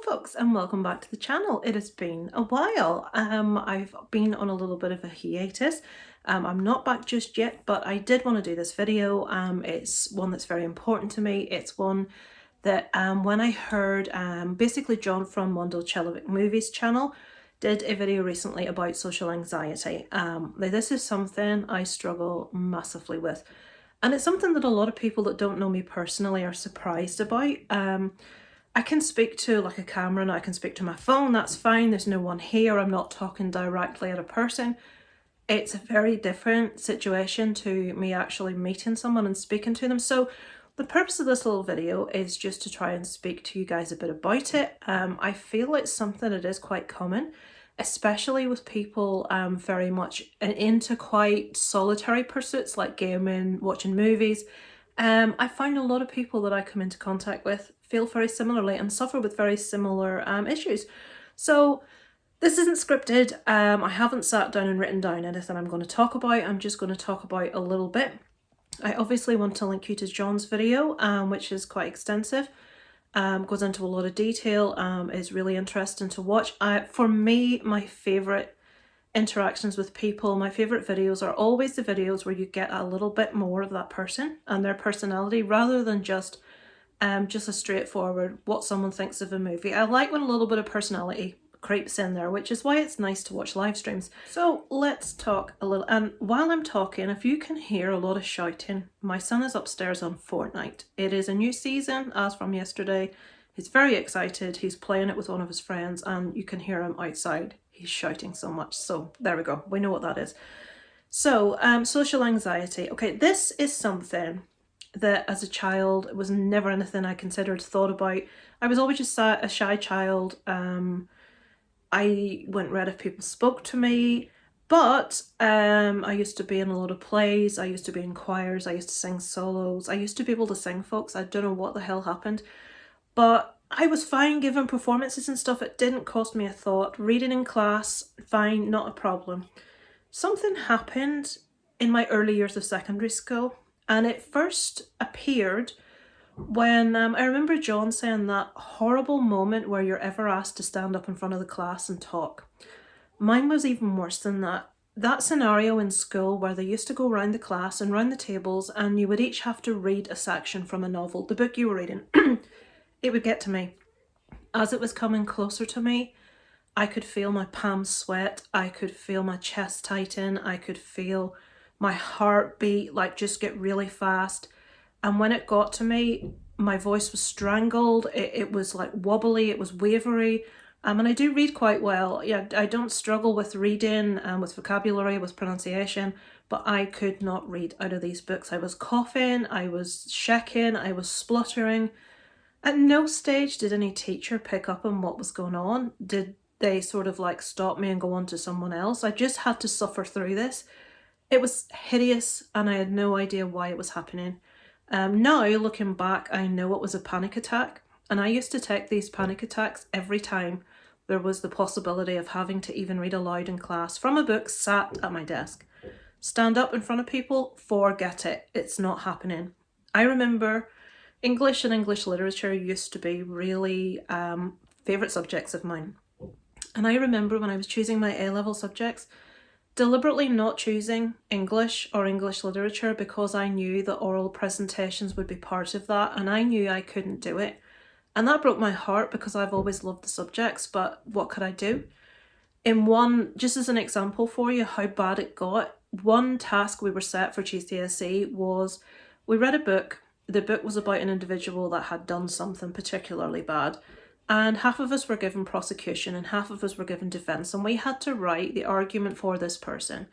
folks, and welcome back to the channel. It has been a while. I've been on a little bit of a hiatus. I'm not back just yet, but I did want to do this video. It's one that's very important to me. It's one that when I heard basically John from Mondo Chelloveck Movies channel did a video recently about social anxiety. This is something I struggle massively with. And it's something that a lot of people that don't know me personally are surprised about. I can speak to like a camera and I can speak to my phone, that's fine. There's no one here. I'm not talking directly at a person. It's a very different situation to me actually meeting someone and speaking to them. So the purpose of this little video is just to try and speak to you guys a bit about it. I feel it's something that is quite common, especially with people very much into quite solitary pursuits like gaming, watching movies. I find a lot of people that I come into contact with feel very similarly and suffer with very similar issues. So this isn't scripted. I haven't sat down and written down anything I'm going to talk about. I'm just going to talk about a little bit. I obviously want to link you to John's video, which is quite extensive. Goes into a lot of detail, is really interesting to watch. For me, my favourite interactions with people, my favourite videos are always the videos where you get a little bit more of that person and their personality rather than just a straightforward what someone thinks of a movie. I like when a little bit of personality creeps in there, which is why it's nice to watch live streams. So let's talk a little, and while I'm talking, if you can hear a lot of shouting, my son is upstairs on Fortnite. It is a new season as from yesterday. He's very excited. He's playing it with one of his friends and you can hear him outside. He's shouting so much. So there we go. We know what that is. So social anxiety. Okay, this is something that as a child it was never anything I considered, thought about. I was always just a shy child. I wouldn't read if people spoke to me, but I used to be in a lot of plays. I used to be in choirs. I used to sing solos. I used to be able to sing, folks. I don't know what the hell happened, but I was fine giving performances and stuff. It didn't cost me a thought. Reading in class, fine, not a problem. Something happened in my early years of secondary school, and it first appeared when I remember John saying that horrible moment where you're ever asked to stand up in front of the class and talk. Mine was even worse than that. That scenario in school where they used to go around the class and round the tables and you would each have to read a section from a novel, the book you were reading. It would get to me. As it was coming closer to me, I could feel my palms sweat. I could feel my chest tighten. I could feel my heartbeat like just get really fast. And when it got to me, my voice was strangled. It was like wobbly. It was wavery. And I do read quite well. Yeah, I don't struggle with reading and with vocabulary, with pronunciation, but I could not read out of these books. I was coughing. I was shaking. I was spluttering. At no stage did any teacher pick up on what was going on. Did they sort of like stop me and go on to someone else? I just had to suffer through this. It was hideous and I had no idea why it was happening. Now, looking back, I know it was a panic attack, and I used to take these panic attacks every time there was the possibility of having to even read aloud in class from a book sat at my desk. Stand up in front of people, forget it. It's not happening. I remember English and English literature used to be really favourite subjects of mine. And I remember when I was choosing my A-level subjects, deliberately not choosing English or English literature because I knew that oral presentations would be part of that and I knew I couldn't do it. And that broke my heart because I've always loved the subjects, but what could I do? In one, just as an example for you how bad it got, one task we were set for GCSE was we read a book. The book was about an individual that had done something particularly bad. And half of us were given prosecution and half of us were given defence, and we had to write the argument for this person.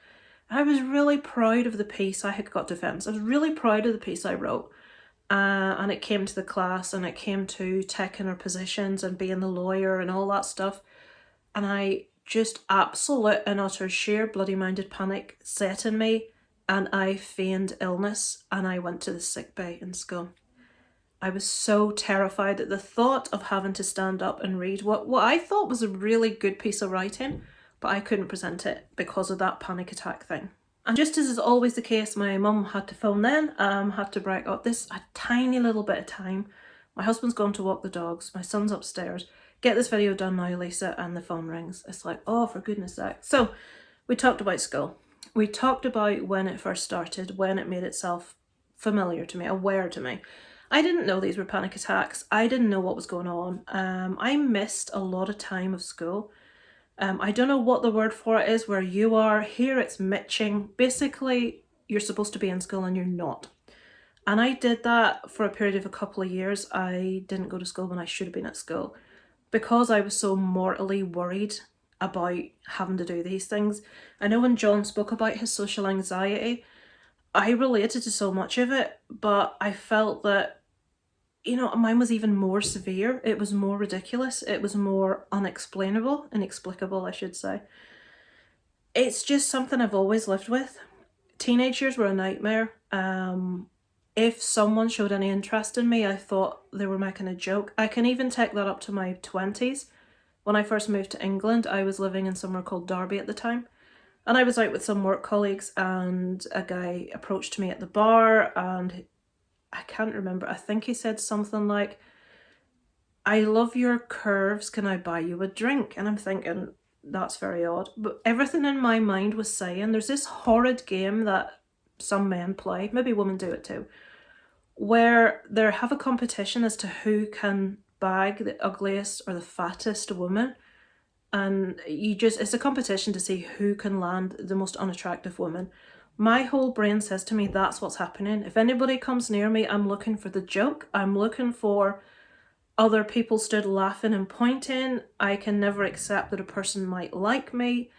I was really proud of the piece I had got defence. I was really proud of the piece I wrote. And it came to the class and it came to taking our positions and being the lawyer and all that stuff. And I just absolute and utter sheer bloody minded panic set in me and I feigned illness and I went to the sick bay in school. I was so terrified at the thought of having to stand up and read what I thought was a really good piece of writing, but I couldn't present it because of that panic attack thing. And just as is always the case, my mum had to film then, had to break up this a tiny little bit of time. My husband's gone to walk the dogs, my son's upstairs. Get this video done now, Lisa, and the phone rings. It's like, oh, for goodness sake. So we talked about school. We talked about when it first started, when it made itself familiar to me, aware to me. I didn't know these were panic attacks. I didn't know what was going on. I missed a lot of time of school. I don't know what the word for it is where you are. Here it's mitching. Basically, you're supposed to be in school and you're not. And I did that for a period of a couple of years. I didn't go to school when I should have been at school because I was so mortally worried about having to do these things. I know when John spoke about his social anxiety, I related to so much of it, but I felt that, you know, mine was even more severe. It was more ridiculous. It was more inexplicable, I should say. It's just something I've always lived with. Teenage years were a nightmare. If someone showed any interest in me, I thought they were making a joke. I can even take that up to my 20s. When I first moved to England, I was living in somewhere called Derby at the time. And I was out with some work colleagues and a guy approached me at the bar and I can't remember. I think he said something like, I love your curves, can I buy you a drink? And I'm thinking, that's very odd. But everything in my mind was saying, there's this horrid game that some men play, maybe women do it too, where they have a competition as to who can bag the ugliest or the fattest woman. And it's a competition to see who can land the most unattractive woman. My whole brain says to me, that's what's happening. If anybody comes near me, I'm looking for the joke. I'm looking for other people stood laughing and pointing. I can never accept that a person might like me.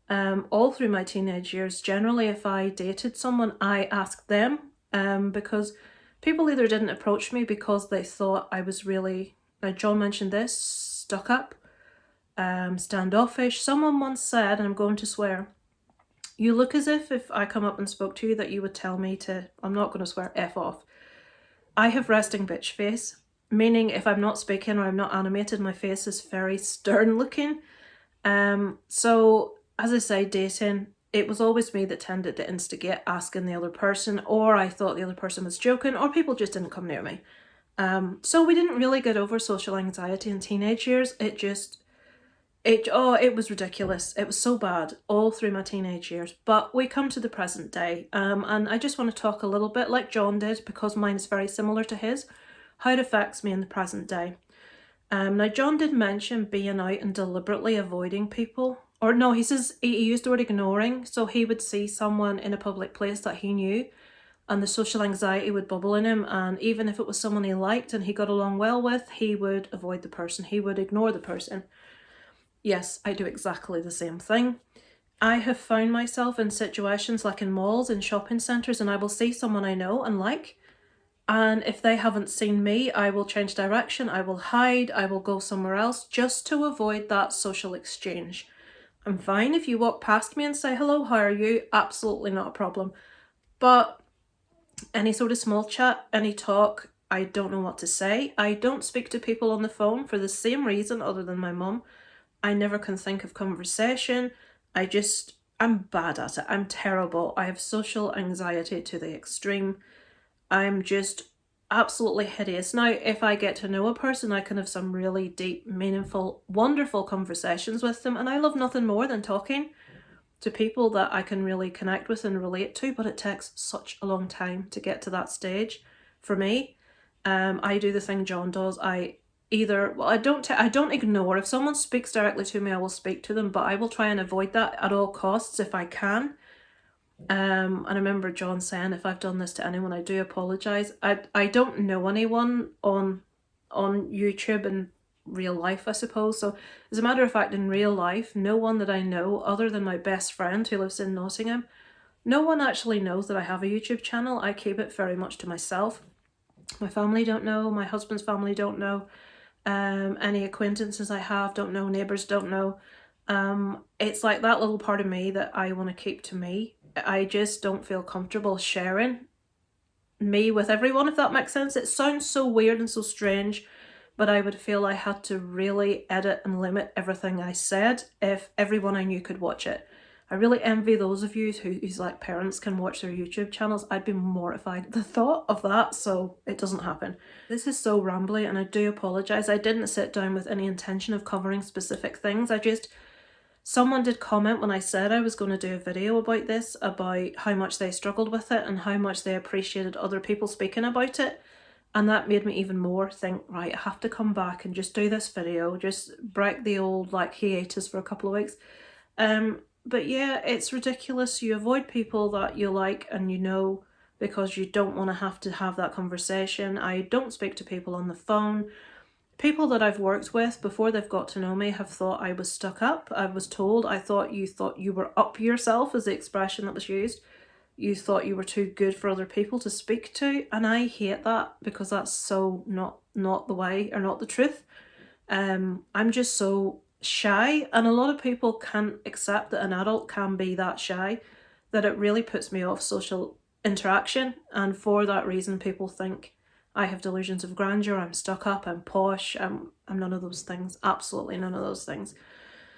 All through my teenage years, generally, if I dated someone, I asked them because people either didn't approach me because they thought I was really, now John mentioned this, stuck up, standoffish. Someone once said, and I'm going to swear, you look as if I come up and spoke to you that you would tell me to, I'm not going to swear, F off. I have resting bitch face, meaning if I'm not speaking or I'm not animated, my face is very stern looking. So as I say, dating, it was always me that tended to instigate asking the other person, or I thought the other person was joking, or people just didn't come near me. So we didn't really get over social anxiety in teenage years. It was ridiculous. It was so bad all through my teenage years. But we come to the present day, and I just want to talk a little bit like John did, because mine is very similar to his, how it affects me in the present day. Now John did mention being out and deliberately avoiding people. Or no, he says he used the word ignoring. So he would see someone in a public place that he knew and the social anxiety would bubble in him. And even if it was someone he liked and he got along well with, he would avoid the person. He would ignore the person. Yes, I do exactly the same thing. I have found myself in situations like in malls and shopping centres, and I will see someone I know and like. And if they haven't seen me, I will change direction, I will hide, I will go somewhere else just to avoid that social exchange. I'm fine if you walk past me and say, hello, how are you? Absolutely not a problem. But any sort of small chat, any talk, I don't know what to say. I don't speak to people on the phone for the same reason other than my mum. I never can think of conversation. I'm bad at it. I'm terrible. I have social anxiety to the extreme. I'm just absolutely hideous. Now, if I get to know a person, I can have some really deep, meaningful, wonderful conversations with them. And I love nothing more than talking to people that I can really connect with and relate to. But it takes such a long time to get to that stage for me. I do the thing John does. I don't ignore. If someone speaks directly to me, I will speak to them, but I will try and avoid that at all costs if I can. And I remember John saying, if I've done this to anyone, I do apologise. I don't know anyone on YouTube in real life, I suppose. So as a matter of fact, in real life, no one that I know other than my best friend who lives in Nottingham, no one actually knows that I have a YouTube channel. I keep it very much to myself. My family don't know, my husband's family don't know, any acquaintances I have don't know, neighbours don't know. It's like that little part of me that I want to keep to me. I just don't feel comfortable sharing me with everyone, if that makes sense. It sounds so weird and so strange, but I would feel I had to really edit and limit everything I said if everyone I knew could watch it. I really envy those of you whose like parents can watch their YouTube channels. I'd be mortified at the thought of that, so it doesn't happen. This is so rambly and I do apologise. I didn't sit down with any intention of covering specific things. Someone did comment when I said I was going to do a video about this, about how much they struggled with it and how much they appreciated other people speaking about it. And that made me even more think, right, I have to come back and just do this video, just break the old like hiatus for a couple of weeks. But yeah, it's ridiculous. You avoid people that you like and you know, because you don't want to have that conversation. I don't speak to people on the phone. People that I've worked with before they've got to know me have thought I was stuck up. I was told, I thought you were up yourself, is the expression that was used. You thought you were too good for other people to speak to, and I hate that because that's so not the way, or not the truth. I'm just so shy, and a lot of people can't accept that an adult can be that shy, that it really puts me off social interaction. And for that reason, people think I have delusions of grandeur, I'm stuck up, I'm posh, I'm none of those things, absolutely none of those things.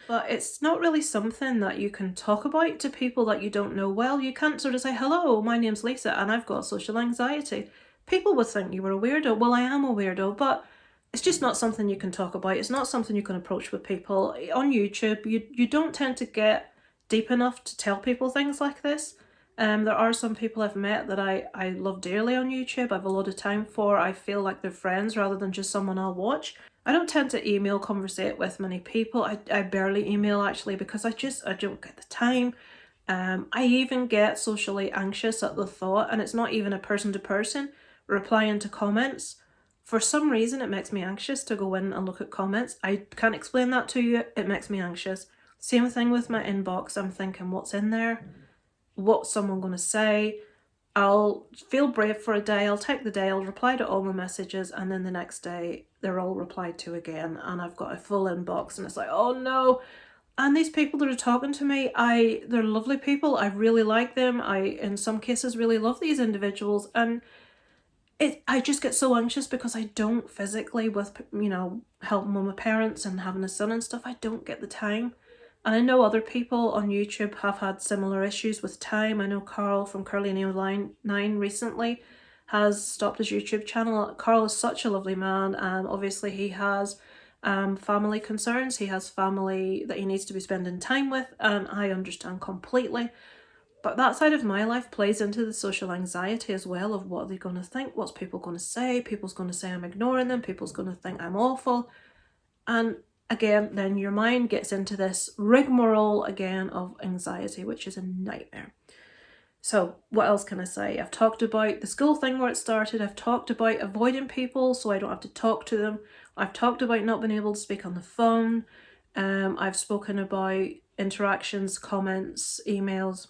But it's not really something that you can talk about to people that you don't know well. You can't sort of say, hello, my name's Lisa and I've got social anxiety. People would think you were a weirdo. Well, I am a weirdo, but it's just not something you can talk about. It's not something you can approach with people. On YouTube, you don't tend to get deep enough to tell people things like this. There are some people I've met that I love dearly on YouTube. I have a lot of time for. I feel like they're friends rather than just someone I'll watch. I don't tend to email conversate with many people. I barely email actually, because I don't get the time. I even get socially anxious at the thought, and it's not even a person to person, replying to comments. For some reason it makes me anxious to go in and look at comments. I can't explain that to you, it makes me anxious. Same thing with my inbox. I'm thinking, what's in there? What's someone going to say? I'll feel brave for a day, I'll take the day, I'll reply to all my messages, and then the next day they're all replied to again, and I've got a full inbox, and it's like, oh no. And these people that are talking to me, they're lovely people, I really like them, I in some cases really love these individuals, and I just get so anxious because I don't physically, with, you know, helping with my parents and having a son and stuff, I don't get the time. And I know other people on YouTube have had similar issues with time. I know Carl from Curly Neo 9 recently has stopped his YouTube channel. Carl is such a lovely man, and obviously he has family concerns. He has family that he needs to be spending time with, and I understand completely. But that side of my life plays into the social anxiety as well, of what are they going to think, what's people going to say, people's going to say I'm ignoring them, people's going to think I'm awful. And again, then your mind gets into this rigmarole again of anxiety, which is a nightmare. So what else can I say? I've talked about the school thing where it started. I've talked about avoiding people so I don't have to talk to them. I've talked about not being able to speak on the phone. I've spoken about interactions, comments, emails.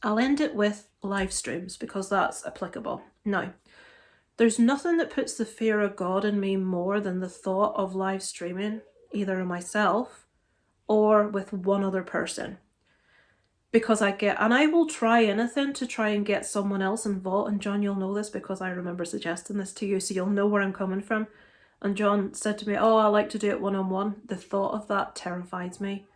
I'll end it with live streams because that's applicable. Now, there's nothing that puts the fear of God in me more than the thought of live streaming, either myself or with one other person. Because I will try anything to try and get someone else involved. And John, you'll know this because I remember suggesting this to you, so you'll know where I'm coming from. And John said to me, oh, I like to do it one-on-one. The thought of that terrifies me,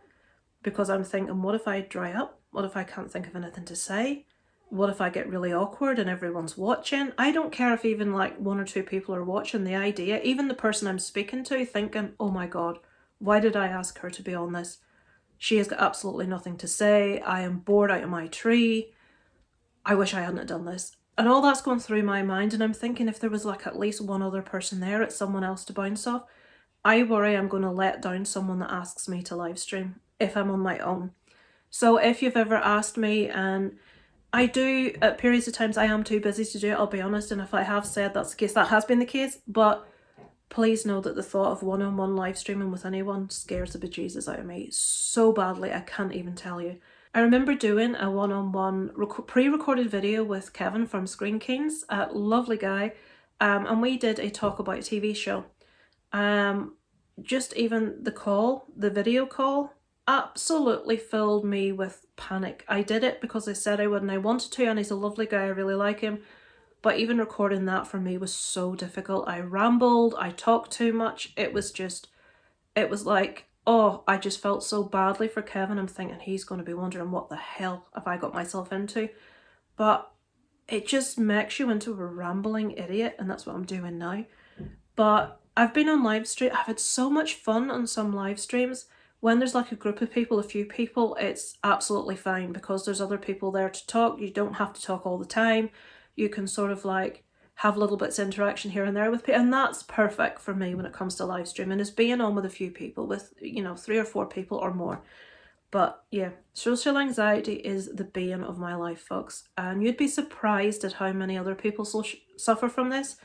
because I'm thinking, what if I dry up? What if I can't think of anything to say? What if I get really awkward and everyone's watching? I don't care if even like one or two people are watching. The idea, even the person I'm speaking to thinking, oh my God, why did I ask her to be on this? She has got absolutely nothing to say. I am bored out of my tree. I wish I hadn't done this. And all that's going through my mind, and I'm thinking if there was like at least one other person there, it's someone else to bounce off. I worry I'm going to let down someone that asks me to live stream if I'm on my own. So if you've ever asked me, and I do at periods of times I am too busy to do it, I'll be honest, and if I have said that's the case, that has been the case, but please know that the thought of one-on-one live streaming with anyone scares the bejesus out of me so badly, I can't even tell you. I remember doing a one-on-one pre-recorded video with Kevin from Screen Kings, a lovely guy, and we did a talk about a TV show. Just even the video call, absolutely filled me with panic. I did it because I said I would and I wanted to, and he's a lovely guy, I really like him. But even recording that for me was so difficult. I rambled, I talked too much. It was like oh, I just felt so badly for Kevin. I'm thinking he's going to be wondering what the hell have I got myself into. But it just makes you into a rambling idiot, and that's what I'm doing now. But I've been on live stream. I've had so much fun on some live streams. When there's like a group of people, a few people, it's absolutely fine because there's other people there to talk. You don't have to talk all the time. You can sort of like have little bits of interaction here and there with people, and that's perfect for me when it comes to live streaming, is being on with a few people, with 3 or 4 people or more. But yeah, social anxiety is the bane of my life, folks, and you'd be surprised at how many other people suffer from this.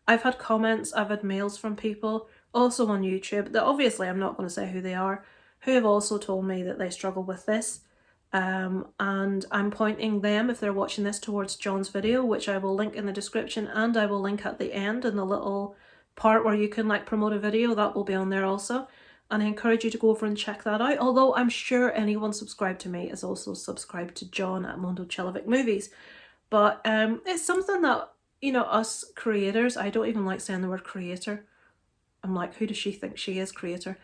I've had comments, I've had mails from people, also on YouTube, that obviously I'm not going to say who they are, who have also told me that they struggle with this. And I'm pointing them, if they're watching this, towards John's video, which I will link in the description, and I will link at the end in the little part where you can like promote a video. That will be on there also. And I encourage you to go over and check that out. Although I'm sure anyone subscribed to me is also subscribed to John at Mondo Chelloveck Movies. But it's something that, us creators, I don't even like saying the word creator. I'm like, who does she think she is, creator?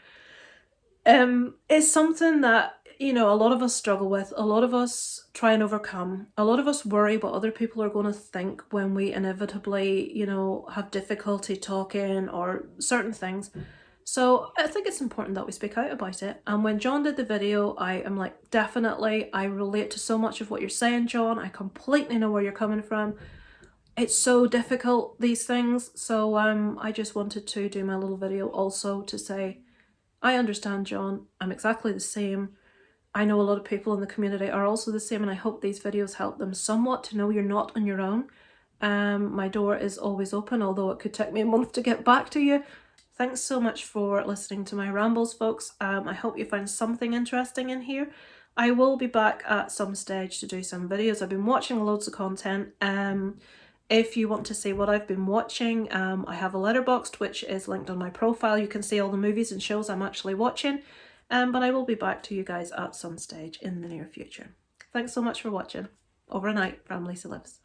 It's something that, a lot of us struggle with, a lot of us try and overcome, a lot of us worry what other people are going to think when we inevitably, have difficulty talking or certain things. So I think it's important that we speak out about it. And when John did the video, I am like, definitely, I relate to so much of what you're saying, John. I completely know where you're coming from. It's so difficult, these things. So I just wanted to do my little video also to say, I understand, John. I'm exactly the same. I know a lot of people in the community are also the same, and I hope these videos help them somewhat to know you're not on your own. My door is always open, although it could take me a month to get back to you. Thanks so much for listening to my rambles, folks. I hope you found something interesting in here. I will be back at some stage to do some videos. I've been watching loads of content. If you want to see what I've been watching, I have a Letterboxd, which is linked on my profile. You can see all the movies and shows I'm actually watching. But I will be back to you guys at some stage in the near future. Thanks so much for watching. Over and out from Lisa Lives.